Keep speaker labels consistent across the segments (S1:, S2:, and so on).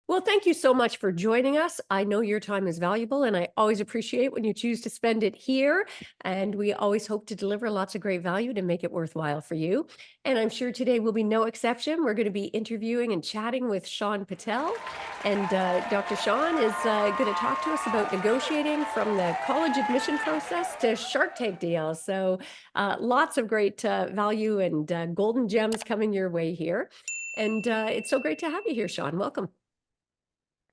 S1: Well, thank you so much for joining us. I know your time is valuable, and I always appreciate when you choose to spend it here. And we always hope to deliver lots of great value to make it worthwhile for you. And I'm sure today will be no exception. We're going to be interviewing and chatting with Shaan Patel. And Dr. Shaan is going to talk to us about negotiating from the college admission process to Shark Tank deals. So lots of great value and golden gems coming your way here. And it's so great to have you here, Shaan. Welcome.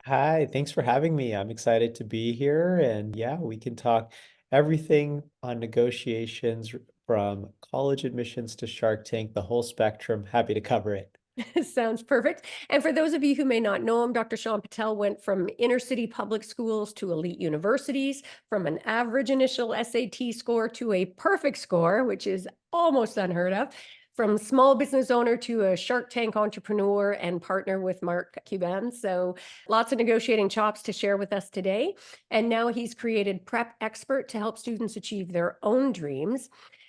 S2: Hi, thanks for having me. I'm excited to be here. And yeah, we can talk everything on negotiations from college admissions to Shark Tank, the whole spectrum. Happy to cover it.
S1: Sounds perfect. And for those of you who may not know him, Dr. Shaan Patel went from inner city public schools to elite universities, from an average initial SAT score to a perfect score, which is almost unheard of, from small business owner to a Shark Tank entrepreneur and partner with Mark Cuban. So lots of negotiating chops to share with us today. And now he's created Prep Expert to help students achieve their own dreams.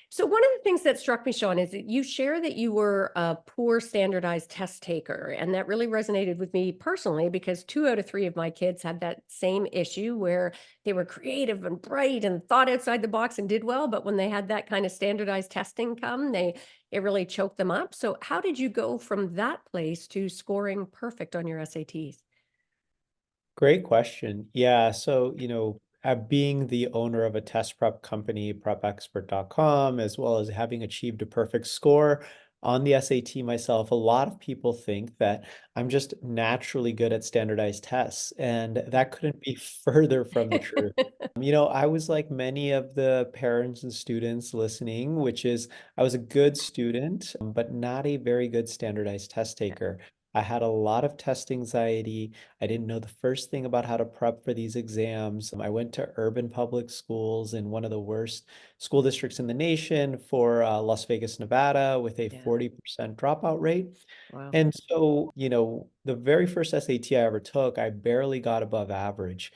S1: So one of the things that struck me, Shaan, is that you share that you were a poor standardized test taker. And that really resonated with me personally because 2 out of 3 of my kids had that same issue where they were creative and bright and thought outside the box and did well. But when they had that kind of standardized testing come, it really choked them up. So how did you go from that place to scoring perfect on your SATs?
S2: Great question. Yeah, so, being the owner of a test prep company, prepexpert.com, as well as having achieved a perfect score on the SAT myself, a lot of people think that I'm just naturally good at standardized tests, and that couldn't be further from the truth. I was like many of the parents and students listening, which is I was a good student, but not a very good standardized test taker. I had a lot of test anxiety. I didn't know the first thing about how to prep for these exams. I went to urban public schools in one of the worst school districts in the nation for Las Vegas, Nevada, with a
S1: Yeah.
S2: 40% dropout rate.
S1: Wow.
S2: And so, the very first SAT I ever took, I barely got above average.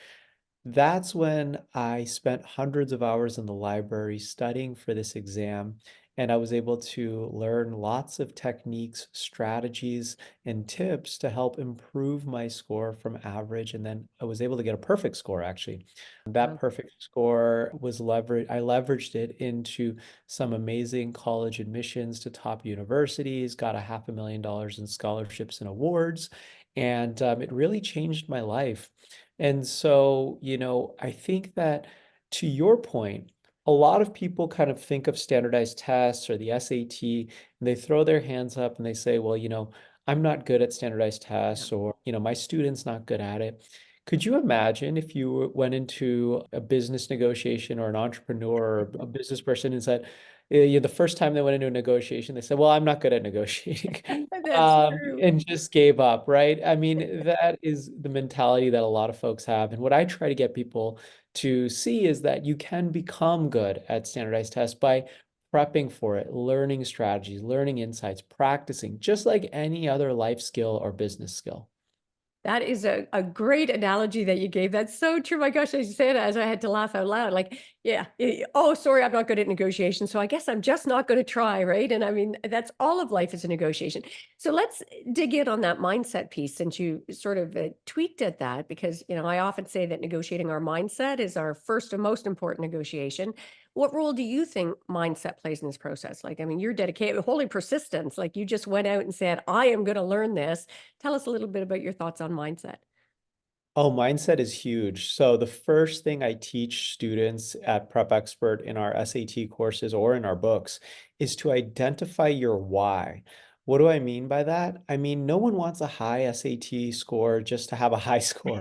S2: That's when I spent hundreds of hours in the library studying for this exam, and I was able to learn lots of techniques, strategies, and tips to help improve my score from average. And then I was able to get a perfect score, actually. That
S1: Wow.
S2: perfect score was I leveraged it into some amazing college admissions to top universities, got a $500,000 in scholarships and awards, and it really changed my life. And so, I think that to your point, a lot of people kind of think of standardized tests or the SAT, and they throw their hands up and they say, well, I'm not good at standardized
S1: Yeah.
S2: tests, or, my student's not good at it. Could you imagine if you went into a business negotiation or an entrepreneur or a business person and said, the first time they went into a negotiation, they said, well, I'm not good at negotiating.
S1: That's true.
S2: And just gave up, right? I mean, that is the mentality that a lot of folks have. And what I try to get people to see is that you can become good at standardized tests by prepping for it, learning strategies, learning insights, practicing, just like any other life skill or business skill.
S1: That is a great analogy that you gave. That's so true. My gosh, I said it as I had to laugh out loud. Like, yeah, oh, sorry, I'm not good at negotiation. So I guess I'm just not going to try, right? And I mean, that's all of life is a negotiation. So let's dig in on that mindset piece since you sort of tweaked at that, because, I often say that negotiating our mindset is our first and most important negotiation. What role do you think mindset plays in this process? Like, I mean, you're dedicated, holy persistence. Like you just went out and said, I am going to learn this. Tell us a little bit about your thoughts on mindset.
S2: Oh, mindset is huge. So the first thing I teach students at Prep Expert in our SAT courses or in our books is to identify your why. What do I mean by that? I mean, no one wants a high SAT score just to have a high score.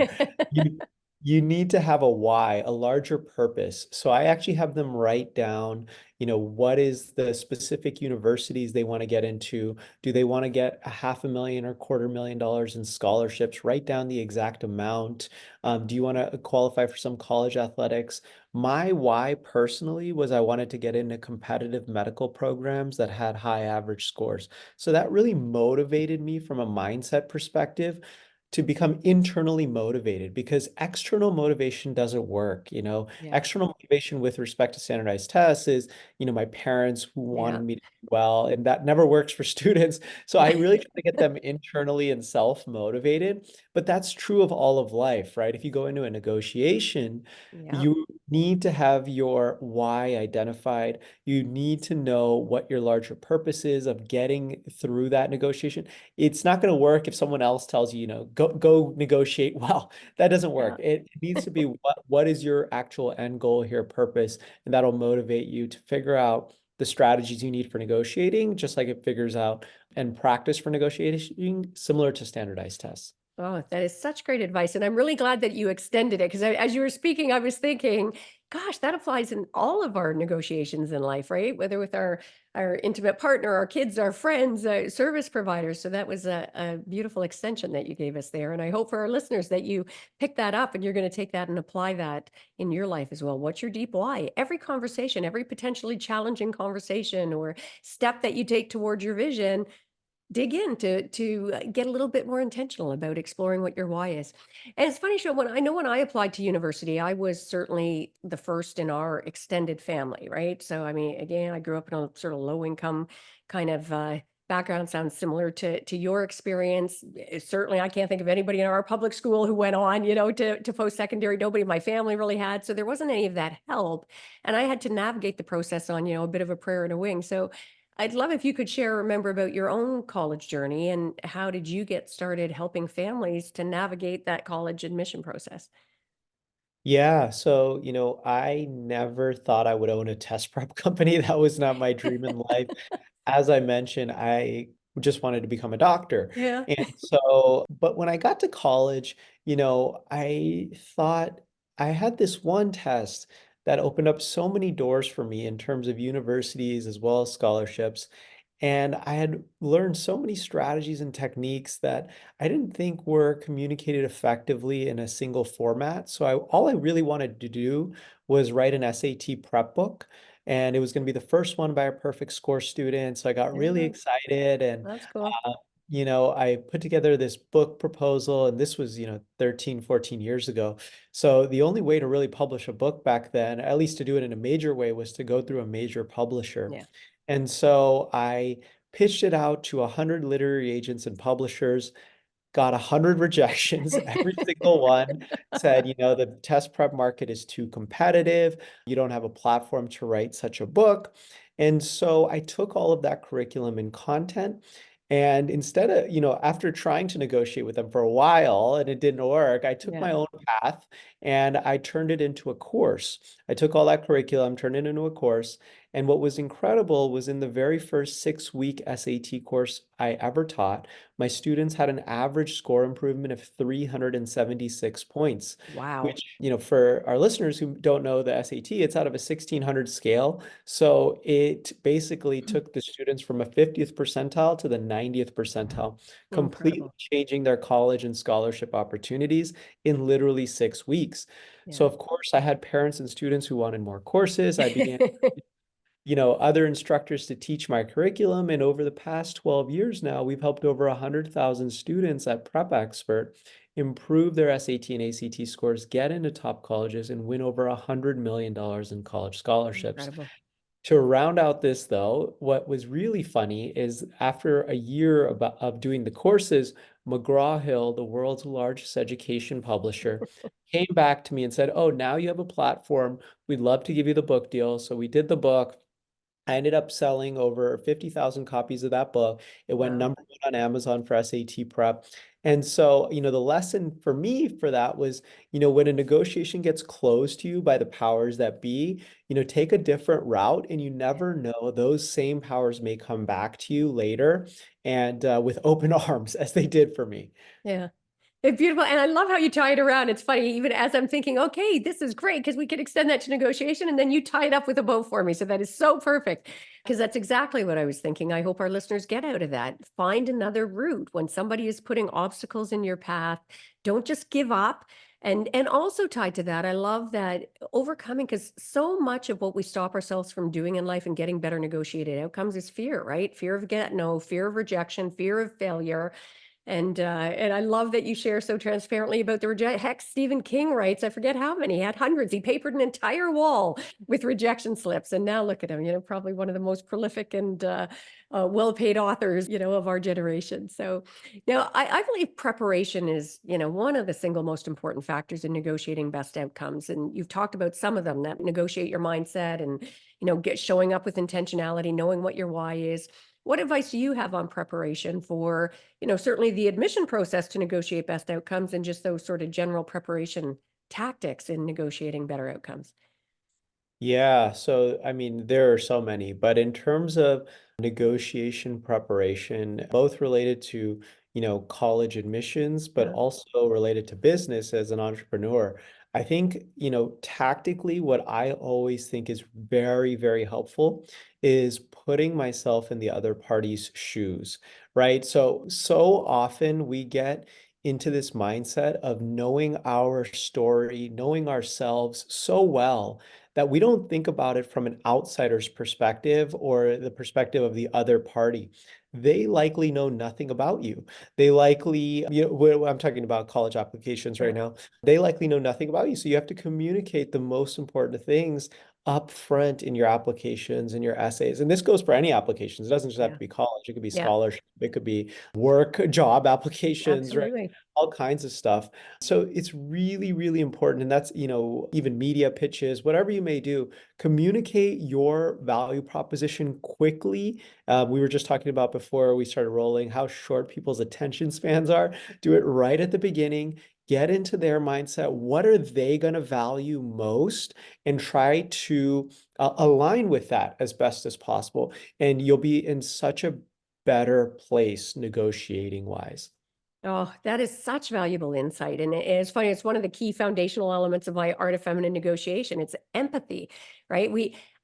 S2: You you need to have a why, a larger purpose. So I actually have them write down, what is the specific universities they want to get into? Do they want to get a $500,000 or $250,000 in scholarships? Write down the exact amount. Do you want to qualify for some college athletics? My why personally was I wanted to get into competitive medical programs that had high average scores. So that really motivated me from a mindset perspective. to become internally motivated, because external motivation doesn't work.
S1: Yeah.
S2: External motivation with respect to standardized tests is, my parents who
S1: Yeah.
S2: wanted me to do well, and that never works for students. So I really try to get them internally and self-motivated. But that's true of all of life, right? If you go into a negotiation,
S1: Yeah.
S2: you need to have your why identified. You need to know what your larger purpose is of getting through that negotiation. It's not going to work if someone else tells you, go negotiate well. That doesn't
S1: Yeah.
S2: work. It needs to be what is your actual end goal here, purpose, and that'll motivate you to figure out the strategies you need for negotiating, just like it figures out and practice for negotiating, similar to standardized tests.
S1: Oh, that is such great advice. And I'm really glad that you extended it because as you were speaking, I was thinking, gosh, that applies in all of our negotiations in life, right? Whether with our intimate partner, our kids, our friends, service providers. So that was a beautiful extension that you gave us there. And I hope for our listeners that you pick that up and you're going to take that and apply that in your life as well. What's your deep why? Every conversation, every potentially challenging conversation or step that you take towards your vision, dig in to get a little bit more intentional about exploring what your why is. And it's funny, Sean, when I applied to university, I was certainly the first in our extended family, right? So I mean, again, I grew up in a sort of low income kind of background. Sounds similar to your experience. Certainly, I can't think of anybody in our public school who went on, to post secondary. Nobody in my family really had, so there wasn't any of that help, and I had to navigate the process on, a bit of a prayer and a wing. So I'd love if you could share or remember about your own college journey and how did you get started helping families to navigate that college admission process?
S2: Yeah, so I never thought I would own a test prep company. That was not my dream in life. As I mentioned, I just wanted to become a doctor.
S1: Yeah.
S2: And so, but when I got to college, I thought I had this one test that opened up so many doors for me in terms of universities as well as scholarships. And I had learned so many strategies and techniques that I didn't think were communicated effectively in a single format. So all I really wanted to do was write an SAT prep book. And it was going to be the first one by a perfect score student. So I got really
S1: Yeah,
S2: excited, and
S1: that's cool.
S2: uh, I put together this book proposal, and this was, 13, 14 years ago. So the only way to really publish a book back then, at least to do it in a major way, was to go through a major publisher.
S1: Yeah.
S2: And so I pitched it out to 100 literary agents and publishers, got 100 rejections. Every single one said, the test prep market is too competitive. You don't have a platform to write such a book. And so I took all of that curriculum and content. And instead of, after trying to negotiate with them for a while and it didn't work, I took
S1: Yeah.
S2: my own path and I turned it into a course. I took all that curriculum, turned it into a course. And what was incredible was in the very first 6-week SAT course I ever taught, my students had an average score improvement of 376 points,
S1: Wow.
S2: which, for our listeners who don't know the SAT, it's out of a 1600 scale. So it basically took the students from a 50th percentile to the 90th percentile, completely
S1: Incredible.
S2: changing their college and scholarship opportunities in literally 6 weeks. So,
S1: Yeah.
S2: of course, I had parents and students who wanted more courses. I began other instructors to teach my curriculum. And over the past 12 years now, we've helped over 100,000 students at Prep Expert improve their SAT and ACT scores, get into top colleges, and win over $100 million in college scholarships.
S1: Incredible.
S2: To round out this, though, what was really funny is after a year of doing the courses, McGraw-Hill, the world's largest education publisher, came back to me and said, "Oh, now you have a platform. We'd love to give you the book deal." So we did the book. I ended up selling over 50,000 copies of that book. It went
S1: Wow.
S2: number one on Amazon for SAT prep. And so, the lesson for me for that was, when a negotiation gets closed to you by the powers that be, take a different route, and you
S1: Yeah.
S2: never know, those same powers may come back to you later and with open arms, as they did for me.
S1: Yeah. It's beautiful, and I love how you tie it around. It's funny, even as I'm thinking, "Okay, this is great because we could extend that to negotiation," and then you tie it up with a bow for me, so that is so perfect because that's exactly what I was thinking. I hope our listeners get out of that. Find another route. When somebody is putting obstacles in your path, don't just give up. And also tied to that, I love that overcoming because so much of what we stop ourselves from doing in life and getting better negotiated outcomes is fear, right? Fear of get no, fear of rejection, fear of failure, And I love that you share so transparently about the reject. Heck, Stephen King writes, I forget how many, he had hundreds. He papered an entire wall with rejection slips. And now look at him, probably one of the most prolific and well-paid authors, of our generation. So now I believe preparation is, one of the single most important factors in negotiating best outcomes. And you've talked about some of them that negotiate your mindset and, showing up with intentionality, knowing what your why is. What advice do you have on preparation for, certainly the admission process to negotiate best outcomes and just those sort of general preparation tactics in negotiating better outcomes?
S2: Yeah, so I mean, there are so many, but in terms of negotiation preparation, both related to, college admissions, but
S1: Yeah.
S2: also related to business as an entrepreneur, I think, tactically, what I always think is very, very helpful is putting myself in the other party's shoes, right? So often we get into this mindset of knowing our story, knowing ourselves so well that we don't think about it from an outsider's perspective or the perspective of the other party. They likely know nothing about you. They likely, I'm talking about college applications right
S1: Yeah.
S2: now. They likely know nothing about you. So you have to communicate the most important things up front in your applications and your essays. And this goes for any applications. It doesn't just have
S1: Yeah.
S2: to be college. It could be
S1: Yeah.
S2: scholarship. It could be work, job applications, right?
S1: Absolutely.
S2: All kinds of stuff. So it's really, really important. And that's, even media pitches, whatever you may do, communicate your value proposition quickly. We were just talking about before we started rolling how short people's attention spans are. Do it right at the beginning. Get into their mindset. What are they going to value most? And try to align with that as best as possible. And you'll be in such a better place negotiating wise.
S1: Oh, that is such valuable insight. And it's funny, it's one of the key foundational elements of my art of feminine negotiation. It's empathy, right?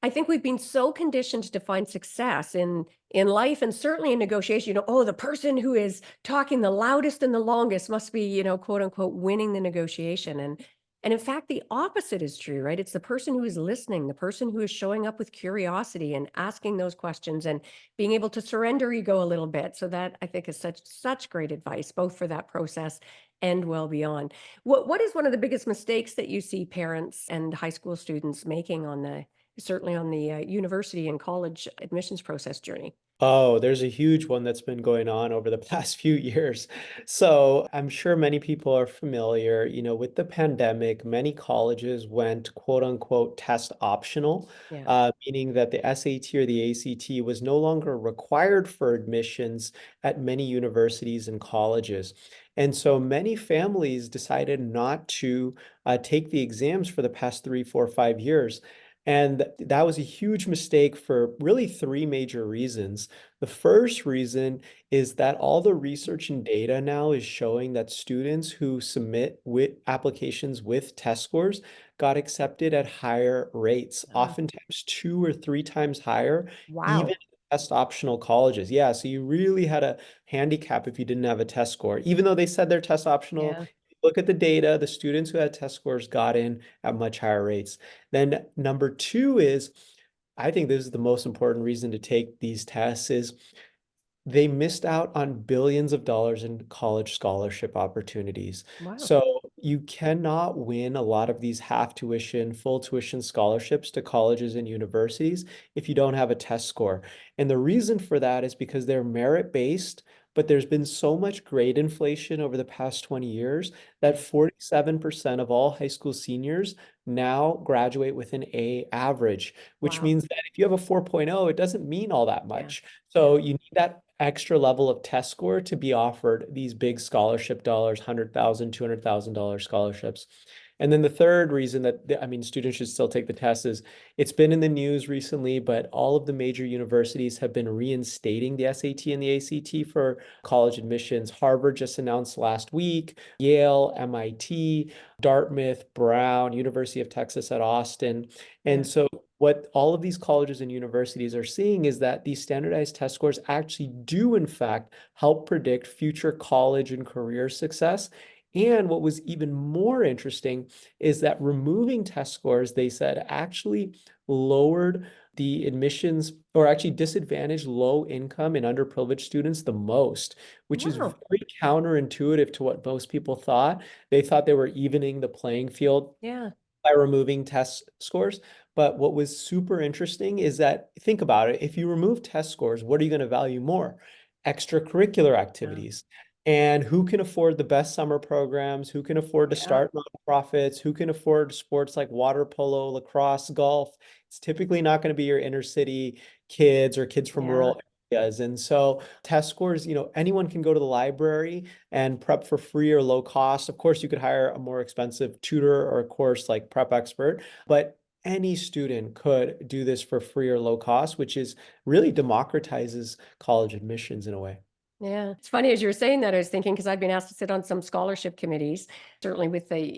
S1: I think we've been so conditioned to define success in life and certainly in negotiation, oh, the person who is talking the loudest and the longest must be, quote unquote, winning the negotiation. And in fact, the opposite is true, right? It's the person who is listening, the person who is showing up with curiosity and asking those questions and being able to surrender ego a little bit. So that I think is such great advice, both for that process and well beyond. What is one of the biggest mistakes that you see parents and high school students making on the certainly on the university and college admissions process journey?
S2: Oh, there's a huge one that's been going on over the past few years. So I'm sure many people are familiar, with the pandemic, many colleges went quote unquote test optional,
S1: Yeah.
S2: meaning that the SAT or the ACT was no longer required for admissions at many universities and colleges. And so many families decided not to take the exams for the past 3, 4, 5 years. And that was a huge mistake for really three major reasons. The first reason is that all the research and data now is showing that students who submit with applications with test scores got accepted at higher rates,
S1: Ah,
S2: oftentimes 2 or 3 times higher, even
S1: wow.
S2: in test optional colleges. Yeah, so you really had a handicap if you didn't have a test score. Even though they said they're test optional,
S1: Yeah.
S2: look at the data, the students who had test scores got in at much higher rates. Then number two is, I think this is the most important reason to take these tests is they missed out on billions of dollars in college scholarship opportunities.
S1: Wow.
S2: So you cannot win a lot of these half tuition, full tuition scholarships to colleges and universities if you don't have a test score. And the reason for that is because they're merit based, but there's been so much grade inflation over the past 20 years that
S1: Yeah.
S2: 47% of all high school seniors now graduate with an A average, which
S1: Wow.
S2: means that if you have a 4.0, it doesn't mean all that
S1: Yeah.
S2: much.
S1: Yeah.
S2: So you need that extra level of test score to be offered these big scholarship dollars, $100,000, $200,000 scholarships. And then the third reason that, I mean, students should still take the test is it's been in the news recently, but all of the major universities have been reinstating the SAT and the ACT for college admissions. Harvard just announced last week, Yale, MIT, Dartmouth, Brown, University of Texas at Austin.
S1: Yeah.
S2: And so what all of these colleges and universities are seeing is that these standardized test scores actually do, in fact, help predict future college and career success. And what was even more interesting is that removing test scores, they said, actually lowered the admissions or actually disadvantaged low income and underprivileged students the most, which is
S1: Wow.
S2: very counterintuitive to what most people thought. They thought they were evening the playing field
S1: Yeah.
S2: by removing test scores. But what was super interesting is that, think about it, if you remove test scores, what are you going to value more? Extracurricular
S1: Yeah.
S2: activities. And who can afford the best summer programs? Who can afford to
S1: Yeah.
S2: start nonprofits? Who can afford sports like water polo, lacrosse, golf? It's typically not going to be your inner city kids or kids from
S1: Yeah.
S2: rural areas. And so test scores, anyone can go to the library and prep for free or low cost. Of course, you could hire a more expensive tutor or a course like Prep Expert, but any student could do this for free or low cost, which is really democratizes college admissions in a way.
S1: Yeah. It's funny as you were saying that, I was thinking, because I've been asked to sit on some scholarship committees, certainly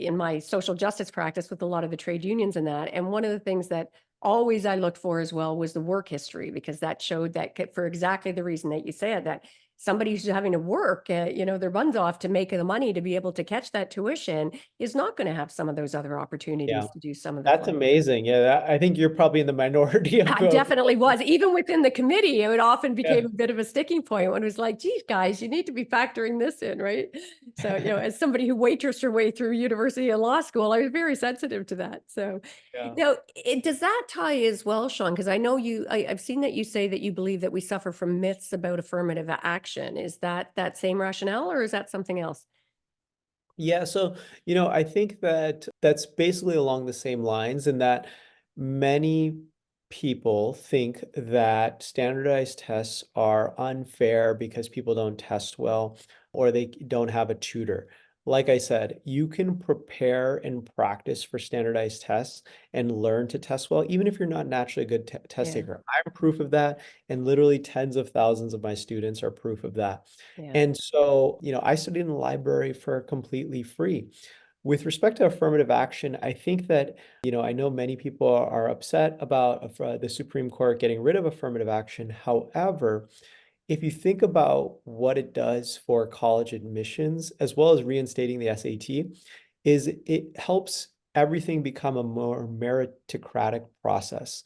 S1: in my social justice practice with a lot of the trade unions and that. And one of the things that always I looked for as well was the work history, because that showed that for exactly the reason that you said, that somebody who's having to work, their buns off to make the money to be able to catch that tuition is not going to have some of those other
S2: Yeah,
S1: opportunities to do some of the
S2: that's
S1: fun.
S2: amazing. Yeah, I think you're probably in the minority of
S1: I definitely was. Even within the committee, it often
S2: yeah.
S1: became a bit of a sticking point when it was like, geez, guys, you need to be factoring this in, right? So, as somebody who waitressed her way through university and law school, I was very sensitive to that. So
S2: Yeah.
S1: now, does that tie as well, Sean? Because I know I've seen that you say that you believe that we suffer from myths about affirmative action. Is that same rationale, or is that something else?
S2: Yeah, so I think that that's basically along the same lines in that many people think that standardized tests are unfair because people don't test well or they don't have a tutor. Like I said, you can prepare and practice for standardized tests and learn to test well, even if you're not naturally a good test
S1: Yeah,
S2: taker. I'm proof of that, and literally tens of thousands of my students are proof of that.
S1: yeah,
S2: And so, I studied in the library for completely free. With respect to affirmative action, I think that, I know many people are upset about the Supreme Court getting rid of affirmative action. However, if you think about what it does for college admissions, as well as reinstating the SAT, is it helps everything become a more meritocratic process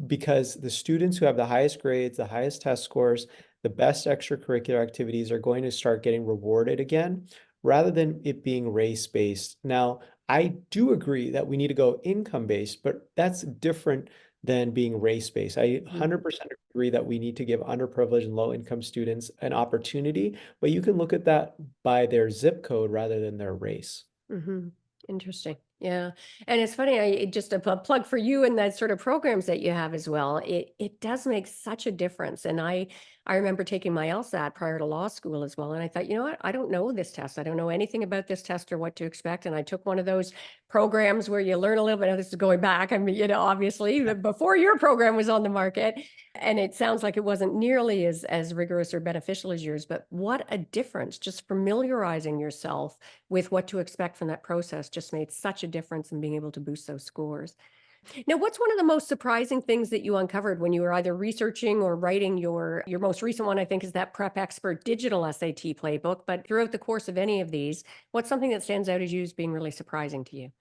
S2: because the students who have the highest grades, the highest test scores, the best extracurricular activities are going to start getting rewarded again rather than it being race-based. Now, I do agree that we need to go income-based, but that's different than being race-based. I
S1: mhm,
S2: 100% agree that we need to give underprivileged and low-income students an opportunity, but you can look at that by their zip code rather than their race.
S1: mhm. Interesting. Yeah. And it's funny, just a plug for you and that sort of programs that you have as well. It does make such a difference. And I remember taking my LSAT prior to law school as well. And I thought, you know what? I don't know this test. I don't know anything about this test or what to expect. And I took one of those programs where you learn a little bit. This is going back. I mean, obviously before your program was on the market. And it sounds like it wasn't nearly as rigorous or beneficial as yours, but what a difference just familiarizing yourself with what to expect from that process just made such a difference in being able to boost those scores. Now, what's one of the most surprising things that you uncovered when you were either researching or writing your most recent one, I think, is that Prep Expert digital SAT playbook, but throughout the course of any of these, what's something that stands out as you as being really surprising to you?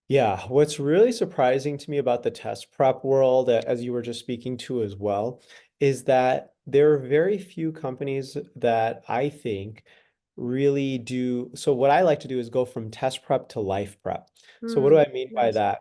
S2: Yeah, what's really surprising to me about the test prep world, as you were just speaking to as well, is that there are very few companies that I think really do. So, what I like to do is go from test prep to life prep. So, what do
S1: Hmm,
S2: I mean by
S1: nice.
S2: that?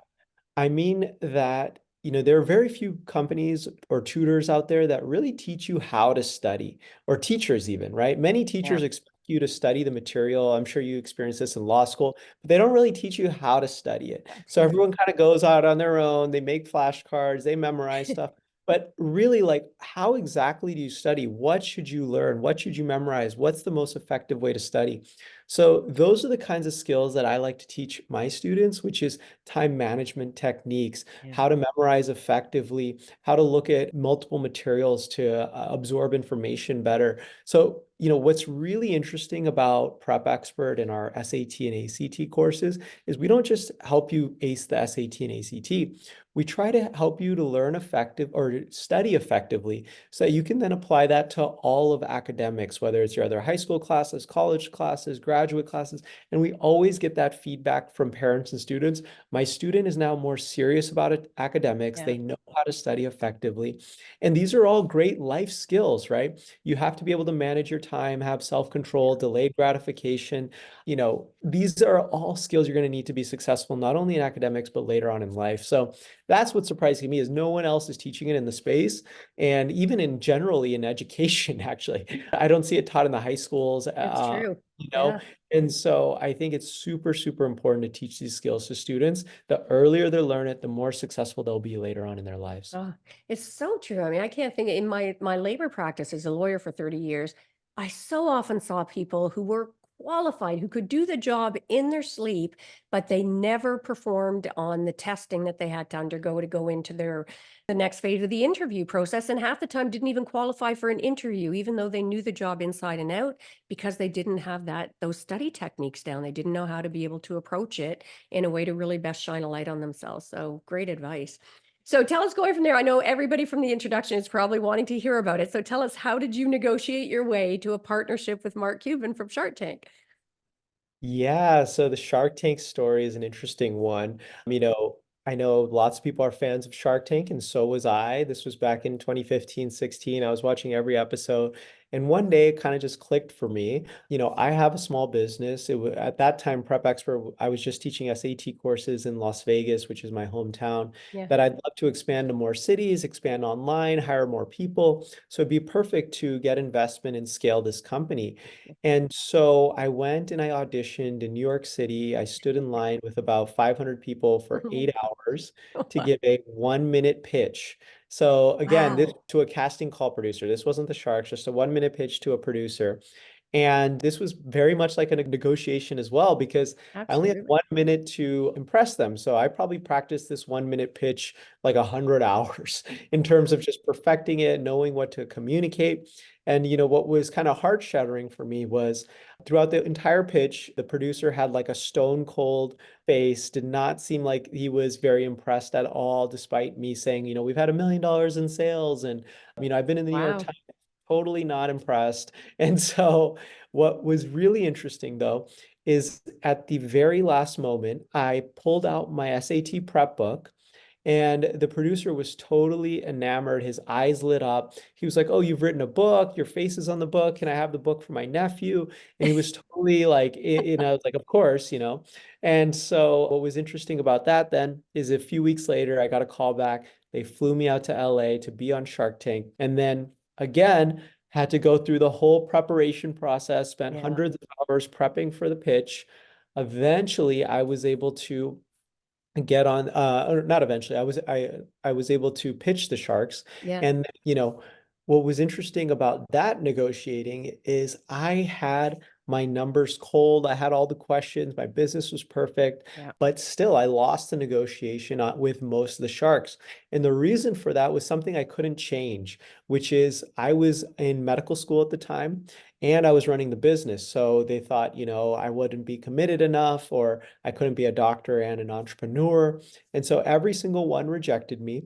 S2: I mean that, there are very few companies or tutors out there that really teach you how to study, or teachers even, right? Many
S1: Yeah.
S2: teachers expect you to study the material. I'm sure you experienced this in law school, but they don't really teach you how to study it. So
S1: Yeah.
S2: everyone kind of goes out on their own, they make flashcards, they memorize stuff. But really, like, how exactly do you study? What should you learn? What should you memorize? What's the most effective way to study? So those are the kinds of skills that I like to teach my students, which is time management techniques,
S1: Yeah.
S2: how to memorize effectively, how to look at multiple materials to absorb information better. So, what's really interesting about Prep Expert and our SAT and ACT courses is we don't just help you ace the SAT and ACT. We try to help you to learn effective or study effectively so that you can then apply that to all of academics, whether it's your other high school classes, college classes, grad graduate classes, and we always get that feedback from parents and students. My student is now more serious about it, academics.
S1: Yeah,
S2: They know how to study effectively. And these are all great life skills, right? You have to be able to manage your time, have self-control, delayed gratification. These are all skills you're going to need to be successful, not only in academics, but later on in life. So that's what's surprising me is no one else is teaching it in the space. And even in generally in education, actually, I don't see it taught in the high schools,
S1: it's true.
S2: you know,
S1: Yeah.
S2: and so I think it's super, super important to teach these skills to students. The earlier they learn it, the more successful they'll be later on in their lives.
S1: Oh, it's so true. I mean, I can't think in my labor practice as a lawyer for 30 years, I so often saw people who were qualified, who could do the job in their sleep, but they never performed on the testing that they had to undergo to go into the next phase of the interview process. And half the time didn't even qualify for an interview, even though they knew the job inside and out, because they didn't have those study techniques down. They didn't know how to be able to approach it in a way to really best shine a light on themselves. So great advice. So tell us going from there. I know everybody from the introduction is probably wanting to hear about it. So tell us, how did you negotiate your way to a partnership with Mark Cuban from Shark Tank?
S2: Yeah, so the Shark Tank story is an interesting one. I know lots of people are fans of Shark Tank, and so was I. This was back in 2015, 16. I was watching every episode, and one day it kind of just clicked for me. I have a small business. It was at that time, Prep Expert, I was just teaching SAT courses in Las Vegas, which is my hometown,
S1: Yeah.
S2: that I'd love to expand to more cities, expand online, hire more people. So it'd be perfect to get investment and scale this company. And so I went and I auditioned in New York City. I stood in line with about 500 people for 8 hours to give a 1 minute pitch. So again, this
S1: Wow.
S2: to a casting call producer. This wasn't the Sharks, just a 1 minute pitch to a producer. And this was very much like a negotiation as well, because I only had
S1: Absolutely.
S2: 1 minute to impress them. So I probably practiced this 1 minute pitch like 100 hours in terms of just perfecting it, knowing what to communicate. And what was kind of heart shattering for me was throughout the entire pitch, the producer had like a stone cold face, did not seem like he was very impressed at all, despite me saying, we've had $1 million in sales. And, I've been in the New York
S1: Wow.
S2: Times, totally not impressed. And so what was really interesting though, is at the very last moment, I pulled out my SAT prep book. And the producer was totally enamored. His eyes lit up. He was like, "Oh, you've written a book. Your face is on the book. Can I have the book for my nephew?" And he was totally like, I was like, "Of course." And so what was interesting about that then is a few weeks later, I got a call back. They flew me out to LA to be on Shark Tank. And then again, had to go through the whole preparation process, spent
S1: Yeah.
S2: hundreds of hours prepping for the pitch. Eventually, I was able to get on or not eventually I was able to pitch the Sharks.
S1: Yeah.
S2: And what was interesting about that negotiating is I had my numbers cold. I had all the questions, my business was perfect,
S1: Yeah.
S2: but still I lost the negotiation with most of the Sharks. And the reason for that was something I couldn't change, which is I was in medical school at the time and I was running the business. So they thought, I wouldn't be committed enough, or I couldn't be a doctor and an entrepreneur. And so every single one rejected me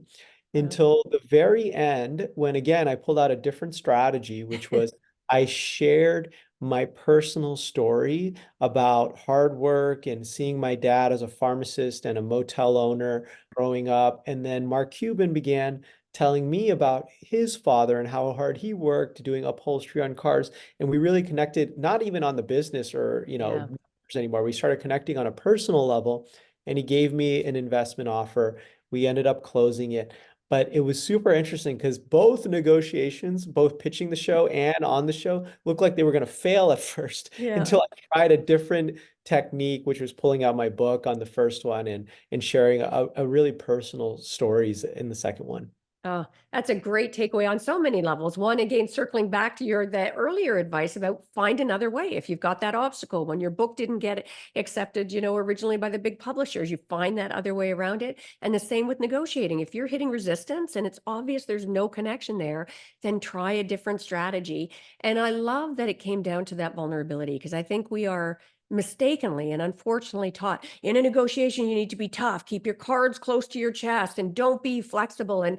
S1: Wow.
S2: until the very end, when again, I pulled out a different strategy, which was I shared my personal story about hard work and seeing my dad as a pharmacist and a motel owner growing up. And then Mark Cuban began telling me about his father and how hard he worked doing upholstery on cars. And we really connected, not even on the business or,
S1: Yeah.
S2: numbers anymore. We started connecting on a personal level, and he gave me an investment offer. We ended up closing it. But it was super interesting because both negotiations, both pitching the show and on the show, looked like they were going to fail at first
S1: Yeah.
S2: until I tried a different technique, which was pulling out my book on the first one and sharing a really personal stories in the second one.
S1: Oh, that's a great takeaway on so many levels. One, again, circling back to that earlier advice about find another way. If you've got that obstacle, when your book didn't get accepted, originally by the big publishers, you find that other way around it. And the same with negotiating. If you're hitting resistance and it's obvious there's no connection there, then try a different strategy. And I love that it came down to that vulnerability, because I think we are mistakenly and unfortunately taught in a negotiation, you need to be tough, keep your cards close to your chest, and don't be flexible. And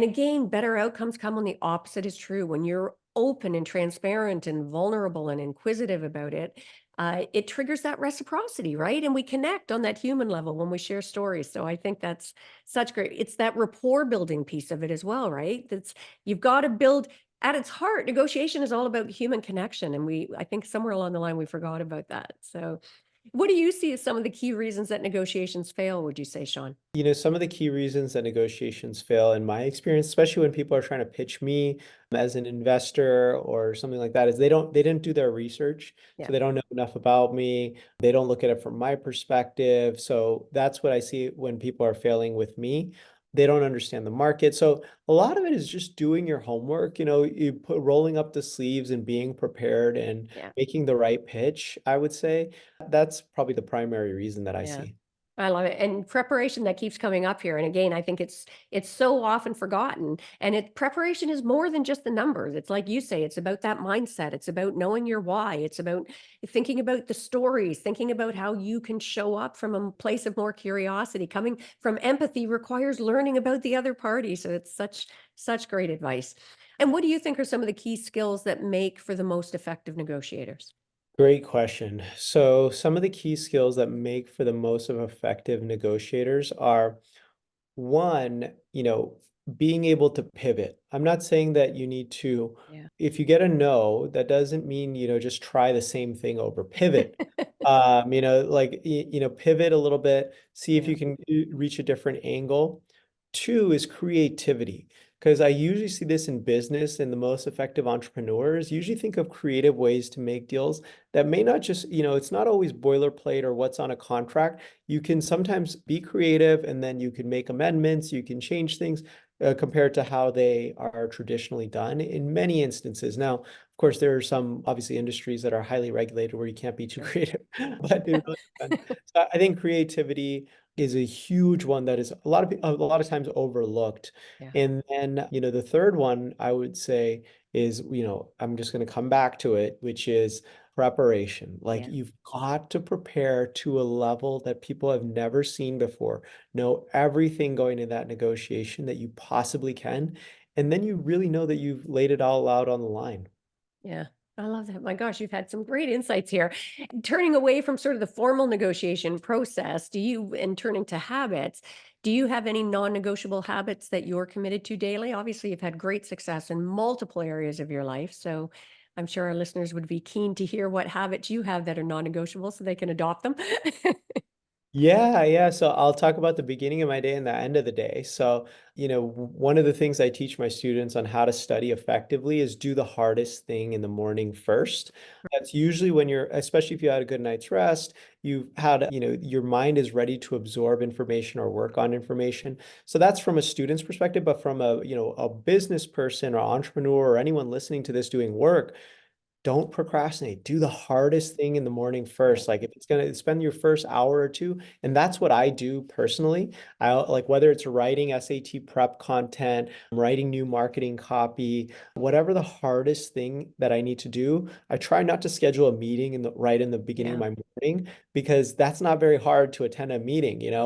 S1: again, better outcomes come when the opposite is true. When you're open and transparent and vulnerable and inquisitive about it, it triggers that reciprocity, right? And we connect on that human level when we share stories. So I think that's such great. It's that rapport building piece of it as well, right? That's you've got to build at its heart. Negotiation is all about human connection, and I think somewhere along the line we forgot about that. So, what do you see as some of the key reasons that negotiations fail? Would you say, Sean?
S2: Some of the key reasons that negotiations fail, in my experience, especially when people are trying to pitch me as an investor or something like that, is they didn't do their research.
S1: Yeah,
S2: So they don't know enough about me. They don't look at it from my perspective. So that's what I see when people are failing with me. They don't understand the market. So a lot of it is just doing your homework, rolling up the sleeves and being prepared and
S1: yeah.
S2: making the right pitch, I would say. That's probably the primary reason that I
S1: Yeah.
S2: see.
S1: I love it. And preparation that keeps coming up here. And again, I think it's so often forgotten. And preparation is more than just the numbers. It's like you say, it's about that mindset. It's about knowing your why. It's about thinking about the stories, thinking about how you can show up from a place of more curiosity. Coming from empathy requires learning about the other party. So it's such great advice. And what do you think are some of the key skills that make for the most effective negotiators?
S2: Great question. So some of the key skills that make for the most of effective negotiators are one, being able to pivot. I'm not saying that you need to,
S1: Yeah.
S2: if you get a no, that doesn't mean, just try the same thing over. Pivot. Pivot a little bit, see if
S1: Yeah.
S2: you can reach a different angle. Two is creativity. Because I usually see this in business, and the most effective entrepreneurs usually think of creative ways to make deals that may not just, it's not always boilerplate or what's on a contract. You can sometimes be creative, and then you can make amendments, you can change things compared to how they are traditionally done in many instances. Now, of course, there are some obviously industries that are highly regulated where you can't be too
S1: Sure.
S2: creative, but it really depends. So I think creativity is a huge one that is a lot of times overlooked.
S1: Yeah.
S2: And then, the third one I would say is, I'm just going to come back to it, which is preparation. Like
S1: Yeah.
S2: you've got to prepare to a level that people have never seen before. Know everything going in that negotiation that you possibly can. And then you really know that you've laid it all out on the line.
S1: Yeah. I love that. My gosh, you've had some great insights here. Turning away from sort of the formal negotiation process, and turning to habits, do you have any non-negotiable habits that you're committed to daily? Obviously, you've had great success in multiple areas of your life. So I'm sure our listeners would be keen to hear what habits you have that are non-negotiable so they can adopt them.
S2: Yeah, yeah. So I'll talk about the beginning of my day and the end of the day. So, one of the things I teach my students on how to study effectively is do the hardest thing in the morning first. That's usually when especially if you had a good night's rest, you've had, your mind is ready to absorb information or work on information. So that's from a student's perspective, but from a business person or entrepreneur or anyone listening to this doing work, don't procrastinate. Do the hardest thing in the morning
S1: Yeah.
S2: first. Like if it's going to spend your first hour or two, and that's what I do personally. I like whether it's writing SAT prep content, writing new marketing copy, whatever the hardest thing that I need to do, I try not to schedule a meeting right in the beginning of
S1: Yeah.
S2: my morning because that's not very hard to attend a meeting.
S1: Yeah.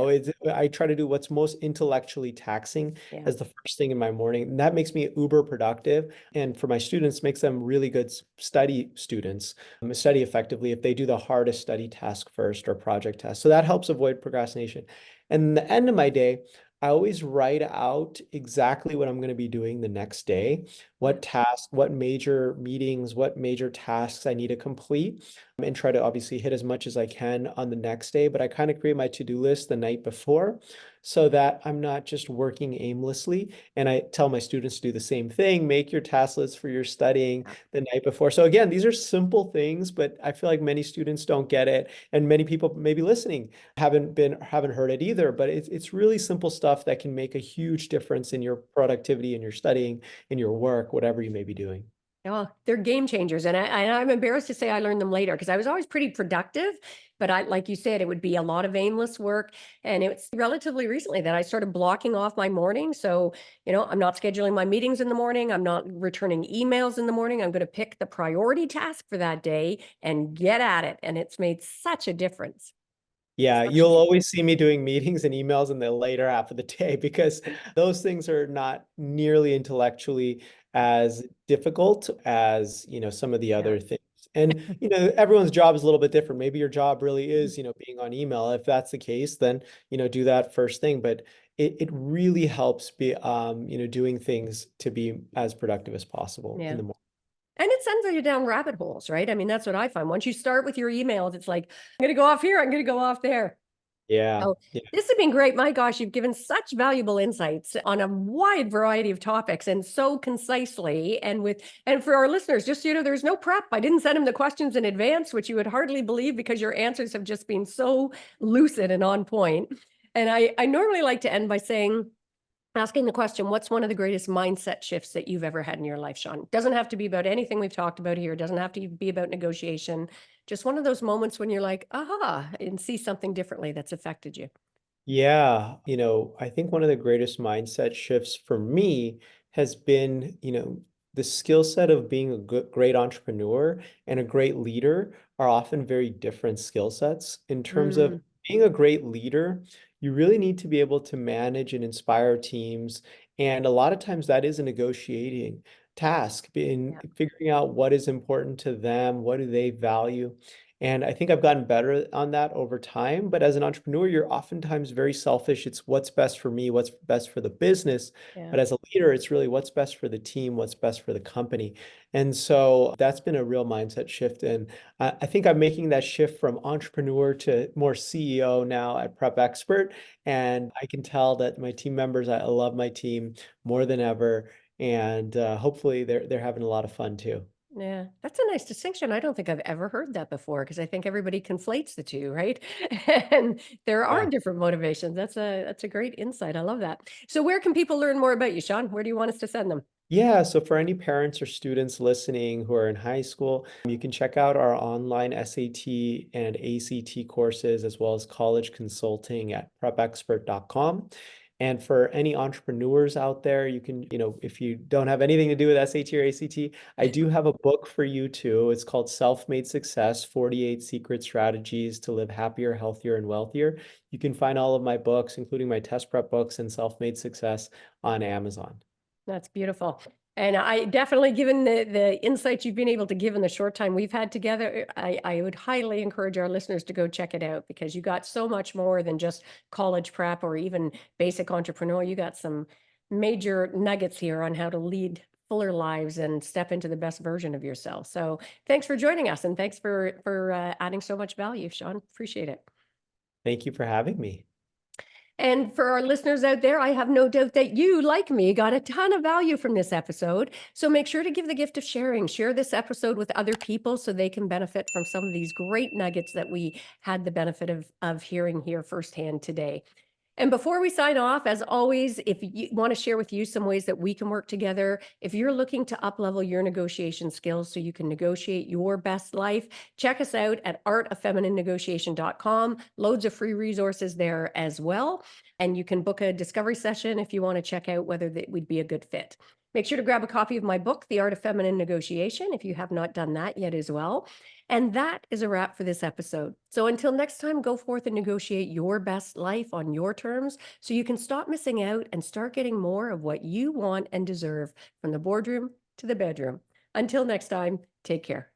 S2: I try to do what's most intellectually taxing
S1: Yeah.
S2: as the first thing in my morning. And that makes me uber productive. And for my students, makes them really good study students, study effectively if they do the hardest study task first or project task. So that helps avoid procrastination. And the end of my day, I always write out exactly what I'm going to be doing the next day,
S1: Yeah.
S2: what tasks, what major meetings, what major tasks I need to complete, and try to obviously hit as much as I can on the next day. But I kind of create my to-do list the night before so that I'm not just working aimlessly. And I tell my students to do the same thing, make your task list for your studying the night before. So again, these are simple things, but I feel like many students don't get it. And many people maybe listening haven't heard it either, but it's really simple stuff that can make a huge difference in your productivity, in your studying, in your work, whatever you may be doing.
S1: Oh, they're game changers, and I'm embarrassed to say I learned them later because I was always pretty productive, but like you said, it would be a lot of aimless work, and it's relatively recently that I started blocking off my morning. So, I'm not scheduling my meetings in the morning. I'm not returning emails in the morning. I'm going to pick the priority task for that day and get at it, and it's made such a difference.
S2: Yeah,
S1: Such a
S2: you'll
S1: difference.
S2: always see me doing meetings and emails in the later half of the day because those things are not nearly intellectually as difficult as, some of the
S1: Yeah.
S2: other things. And, everyone's job is a little bit different. Maybe your job really is, being on email. If that's the case, then, do that first thing. But it really helps be, doing things to be as productive as possible in
S1: Yeah.
S2: the morning.
S1: And it sends you down rabbit holes, right? I mean, that's what I find. Once you start with your emails, it's like, I'm going to go off here, I'm going to go off there.
S2: Yeah.
S1: So
S2: Yeah.
S1: this has been great. My gosh, you've given such valuable insights on a wide variety of topics and so concisely. And for our listeners, just, there's no prep. I didn't send them the questions in advance, which you would hardly believe because your answers have just been so lucid and on point. And I normally like to end by asking the question, what's one of the greatest mindset shifts that you've ever had in your life, Shaan? Doesn't have to be about anything we've talked about here. Doesn't have to be about negotiation. Just one of those moments when you're like, aha, and see something differently that's affected you.
S2: Yeah, I think one of the greatest mindset shifts for me has been, the skill set of being a great entrepreneur and a great leader are often very different skill sets. In terms of
S1: Mm,
S2: being a great leader, you really need to be able to manage and inspire teams. And a lot of times that is a negotiating task in
S1: yeah,
S2: figuring out what is important to them, what do they value. And I think I've gotten better on that over time. But as an entrepreneur, you're oftentimes very selfish. It's what's best for me, what's best for the business.
S1: yeah.
S2: But as a leader, it's really what's best for the team, what's best for the company. And so that's been a real mindset shift. And I think I'm making that shift from entrepreneur to more CEO now at Prep Expert. And I can tell that my team members, I love my team more than ever. And hopefully they're having a lot of fun too.
S1: Yeah, that's a nice distinction. I don't think I've ever heard that before because I think everybody conflates the two, right? And there are
S2: Yeah.
S1: different motivations. That's a great insight. I love that. So where can people learn more about you, Shaan? Where do you want us to send them?
S2: Yeah, so for any parents or students listening who are in high school, you can check out our online SAT and ACT courses as well as college consulting at prepexpert.com. And for any entrepreneurs out there, you can, if you don't have anything to do with SAT or ACT, I do have a book for you too. It's called Self-Made Success: 48 Secret Strategies to Live Happier, Healthier, and Wealthier. You can find all of my books, including my test prep books and Self-Made Success, on Amazon.
S1: That's beautiful. And I definitely, given the insights you've been able to give in the short time we've had together, I would highly encourage our listeners to go check it out because you got so much more than just college prep or even basic entrepreneur. You got some major nuggets here on how to lead fuller lives and step into the best version of yourself. So thanks for joining us and thanks for adding so much value, Shaan. Appreciate it.
S2: Thank you for having me.
S1: And for our listeners out there, I have no doubt that you, like me, got a ton of value from this episode. So make sure to give the gift of sharing. Share this episode with other people so they can benefit from some of these great nuggets that we had the benefit of hearing here firsthand today. And before we sign off, as always, if you want to share with you some ways that we can work together, if you're looking to up-level your negotiation skills so you can negotiate your best life, check us out at artoffemininenegotiation.com. Loads of free resources there as well. And you can book a discovery session if you want to check out whether that would be a good fit. Make sure to grab a copy of my book, The Art of Feminine Negotiation, if you have not done that yet as well. And that is a wrap for this episode. So until next time, go forth and negotiate your best life on your terms so you can stop missing out and start getting more of what you want and deserve from the boardroom to the bedroom. Until next time, take care.